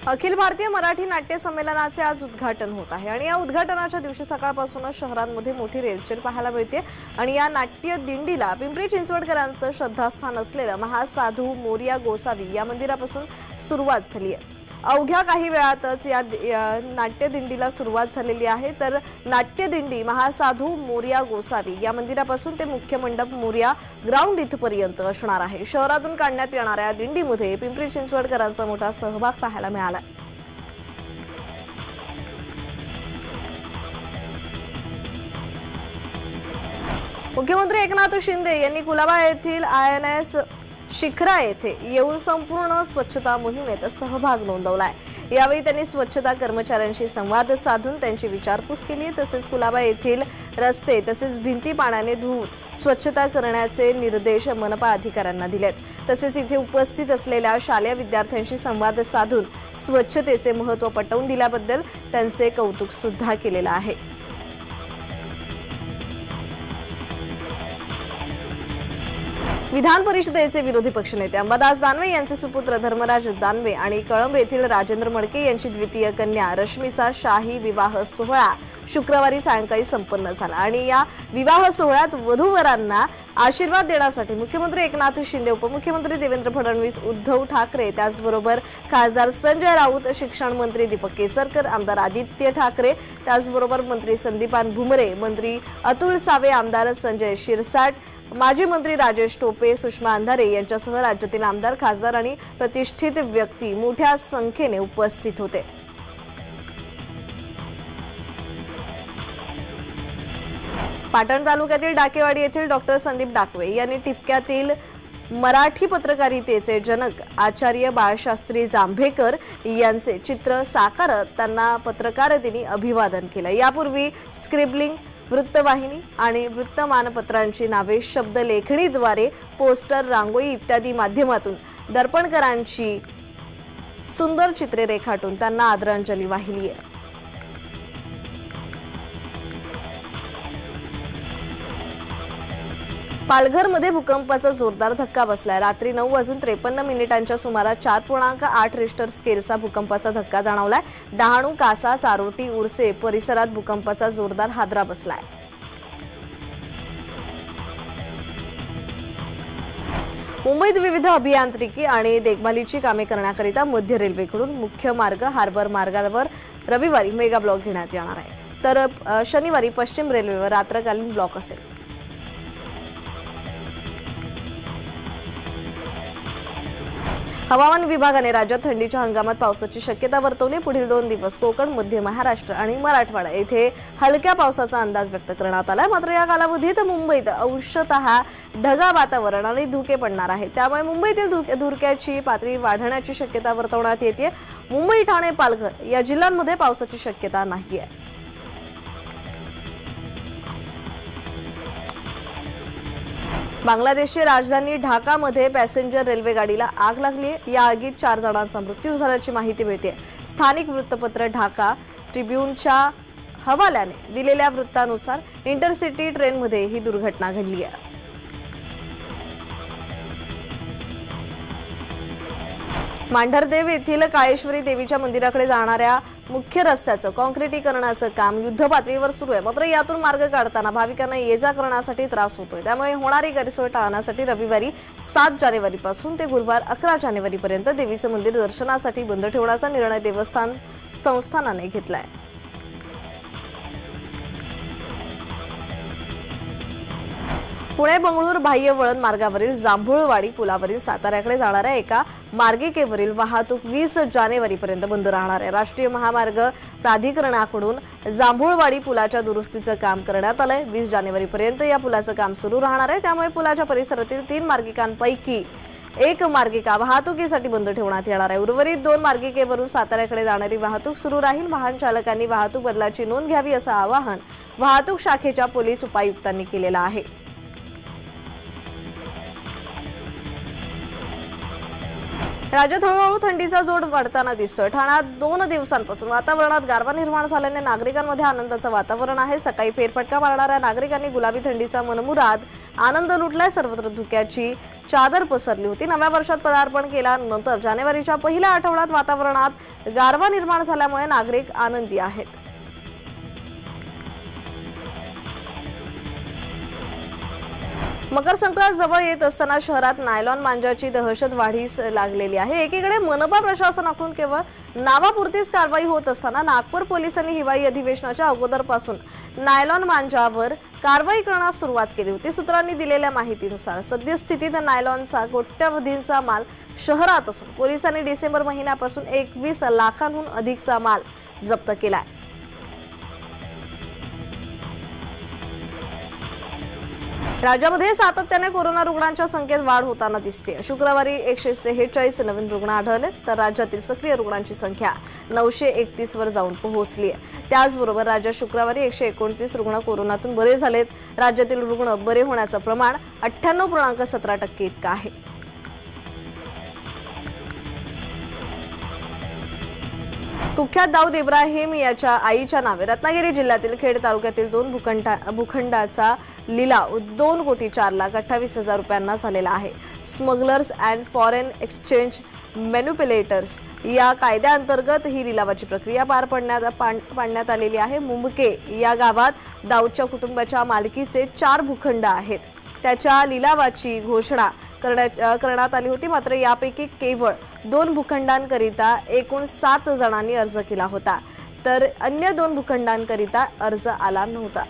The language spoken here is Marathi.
अखिल भारतीय मराठी नाट्य संमेलनाचे आज उद्घाटन होत आहे आणि या उद्घाटनाच्या दिवशी सकाळपासूनच शहरांमध्ये मोठी रेलचेल पाहायला मिळते आणि या नाट्य दिंडीला पिंपरी चिंचवडकरांचं श्रद्धास्थान असलेलं महासाधू मोरया गोसावी या मंदिरापासून सुरुवात झाली आहे। अवघ्या काही वेळातच या नाट्य दिंडीला सुरुवात झालेली आहे। तर नाट्य दिंडी महासाधू मोरया गोसावी या मंदिरापासून ते मुख्य मंडप मोरया ग्राउंड इथपर्यंत असणार आहे। शहरातून काढण्यात येणाऱ्या दिंडीमध्ये पिंपरी चिंचवडकरांचा मोठा सहभाग पाहायला मिळाला। मुख्यमंत्री एकनाथ शिंदे यांनी कुलाबा येथील INS शिखरा येथे येऊन संपूर्ण स्वच्छता मोहिमेत सहभाग नोंदवलाय। यावेळी त्यांनी स्वच्छता कर्मचाऱ्यांशी संवाद साधून त्यांची विचारपूस केली। तसेच कुलाबा येथील रस्ते तसेच भिंती पाण्याने धुवून स्वच्छता करण्याचे निर्देश मनपा अधिकाऱ्यांना दिलेत। तसेच इथे उपस्थित असलेल्या शालेय विद्यार्थ्यांशी संवाद साधून स्वच्छतेचे महत्त्व पटवून दिल्याबद्दल त्यांचे कौतुक सुद्धा केलेले आहे। विधान परिषदेचे विरोधी पक्षनेते अंबादास दानवे यांचे सुपुत्र धर्मराज दानवे आणि कळंब येथील राजेंद्र मडके यांची द्वितीय कन्या रश्मीचा शाही विवाह सोहळा शुक्रवारी सायंकाळी संपन्न झाला आणि या विवाह सोहळ्यात वधूवरांना आशीर्वाद देण्यासाठी मुख्यमंत्री एकनाथ शिंदे, उपमुख्यमंत्री देवेंद्र फडणवीस, उद्धव ठाकरे, त्याचबरोबर खासदार संजय राऊत, शिक्षण मंत्री दीपक केसरकर, आमदार आदित्य ठाकरे, त्याचबरोबर मंत्री संदीपान भुमरे, मंत्री अतुल सावे, आमदार संजय शिरसाट, माजी मंत्री राजेश टोपे, सुषमा अंधारे यांच्यासह राज्यातील आमदार, खासदार आणि प्रतिष्ठित व्यक्ती मोठ्या संख्येने उपस्थित होते। पाटण तालुक्यातील डाकेवाडी येथील डॉक्टर संदीप डाकवे यांनी टिपक्यातील मराठी पत्रकारितेचे जनक आचार्य बाळशास्त्री जांभेकर यांचे चित्र साकारत त्यांना पत्रकारितेने अभिवादन केलं। यापूर्वी स्क्रिबलिंग, वृत्तवाहिनी आणि वृत्तमानपत्रांची नावे शब्द लेखणीद्वारे, पोस्टर, रांगोळी इत्यादी माध्यमातून दर्पणकरांची सुंदर चित्रे रेखाटून त्यांना आदरांजली वाहिली आहे। पालघरमध्ये भूकंपाचा जोरदार धक्का बसलाय। रात्री 9:53 सुमारास 4.8 रिश्टर स्केलचा भूकंपाचा धक्का जाणवलाय। डहाणू, कासा, चारोटी, उरसे परिसरात भूकंपाचा जोरदार हादरा बसलाय। मुंबईत विविध अभियांत्रिकी आणि देखभालीची कामे करण्याकरिता मध्य रेल्वेकडून मुख्य मार्ग, हार्बर मार्गावर रविवारी मेगा ब्लॉक घेण्यात येणार आहे। तर शनिवारी पश्चिम रेल्वेवर रात्रकालीन ब्लॉक असेल। हवामान विभागाने राज्यात थंडीच्या हंगामात पावसाची शक्यता वर्तवली। पुढील 2 दिवस कोकण, मध्य महाराष्ट्र आणि मराठवाडा येथे हलक्या पावसाचा अंदाज व्यक्त करण्यात आला। मात्र या कालावधीत मुंबईत अंशतः ढगाळ वातावरण आणि धुके पडणार आहे। त्यामुळे मुंबईतील धुक्याची पातळी वाढण्याची शक्यता वर्तवण्यात येते। मुंबई, ठाणे, पालघर या जिल्ह्यांमध्ये पावसाची शक्यता नाही आहे। बांगलादेशची राजधानी ढाकामध्ये पॅसेंजर रेल्वे गाडीला आग लागली आहे। या आगीत 4 जणांचा मृत्यू झाल्याची माहिती मिळते। स्थानिक वृत्तपत्र ढाका ट्रिब्यूनच्या हवाल्याने दिलेल्या वृत्तानुसार इंटरसिटी ट्रेनमध्ये ही दुर्घटना घडली आहे। मांढरदेव येथील काळेश्वरी देवीच्या मंदिराकडे जाणाऱ्या मुख्य रस्त्याचं काँक्रिटीकरणाचं काम युद्धपातळीवर सुरू आहे। मात्र यातून मार्ग काढताना भाविकांना ये-जा करण्यासाठी त्रास होतोय। त्यामुळे होणारी गैरसोय टाळण्यासाठी रविवारी 7 जानेवारीपासून ते गुरुवार 11 जानेवारीपर्यंत देवीचं मंदिर दर्शनासाठी बंद ठेवण्याचा निर्णय देवस्थान संस्थानाने घेतलाय। पुणे बंगळूर बाह्य वळण मार्गावरील जांभूळवाडी पुलावरील साताऱ्याकडे जाणाऱ्या एका मार्गिकेवरील वाहतूक 20 जानेवारीपर्यंत बंद राहणार आहे। राष्ट्रीय महामार्ग प्राधिकरणाकडून जांभूळवाडी पुलाच्या दुरुस्तीचं काम करण्यात आलंय। 20 जानेवारीपर्यंत या पुलाचं काम सुरू राहणार आहे। त्यामुळे पुलाच्या परिसरातील 3 मार्गिकांपैकी एक मार्गिका वाहतुकीसाठी बंद ठेवण्यात येणार आहे। उर्वरित 2 मार्गिकेवरून साताऱ्याकडे जाणारी वाहतूक सुरू राहील। वाहन चालकांनी वाहतूक बदलाची नोंद घ्यावी असं आवाहन वाहतूक शाखेच्या पोलीस उपायुक्तांनी केलेलं आहे। राज्यात हळूहळू थंडीचा जोर वाढताना दिसतोय। ठाण्यात 2 दिवसांपासून वातावरणात गारवा निर्माण झाल्याने नागरिकांमध्ये आनंदाचं वातावरण आहे। सकाळी फेरफटका मारणाऱ्या नागरिकांनी गुलाबी थंडीचा मनमुराद आनंद लुटलाय। सर्वत्र धुक्याची चादर पसरली होती। नव्या वर्षात पदार्पण केल्यानंतर जानेवारीच्या पहिल्या आठवड्यात वातावरणात गारवा निर्माण झाल्यामुळे नागरिक आनंदी आहेत। मकर संक्रांत जवळ येत असताना शहरात नायलॉन मांजाची दहशत वाढीस लागलेली आहे। एकीकडे मनपा प्रशासनाकडून केवळ नावापुरतीच कारवाई होत असताना नागपूर पोलिसांनी हिवाळी अधिवेशनाच्या अगोदरपासून नायलॉन मांजावर कारवाई करण्यास सुरुवात केली होती। सूत्रांनी दिलेल्या माहितीनुसार सद्यस्थितीत नायलॉनचा कोट्यवधींचा माल शहरात असून पोलिसांनी डिसेंबर महिन्यापासून 21 लाखांहून अधिकचा माल जप्त केलाय। राज्यामध्ये सातत्याने कोरोना रुग्णांच्या संख्येत वाढ होताना दिसते। शुक्रवारी 146 नवीन रुग्ण आढळले तर राज्यातील सक्रिय रुग्णांची संख्या 931 वर जाऊन पोहोचली आहे। त्याचबरोबर राज्यात शुक्रवारी 129 रुग्ण कोरोनातून बरे झालेत। राज्यातील रुग्ण बरे होण्याचं प्रमाण 98.17% इतकं आहे। कुख्यात दाऊद इब्राहिम याच्या आईच्या नावे रत्नागिरी जिल्ह्यातील खेड तालुक्यातील 2 भूखंडाचा लिलाव 2,04,28,000 रुपयांना झालेला आहे। स्मगलर्स अँड फॉरेन एक्सचेंज मॅन्युप्युलेटर्स या कायद्याअंतर्गत ही लिलावाची प्रक्रिया पार पाडण्यात आलेली आहे। मुंबके या गावात दाऊदच्या कुटुंबाच्या मालकीचे 4 भूखंड आहेत। त्याच्या लिलावाची घोषणा करण्यात आली होती। मात्र यापैकी केवळ 2 भूखंडांकरिता एकूण 7 जणांनी अर्ज केला होता तर अन्य 2 भूखंडांकरिता अर्ज आला नव्हता।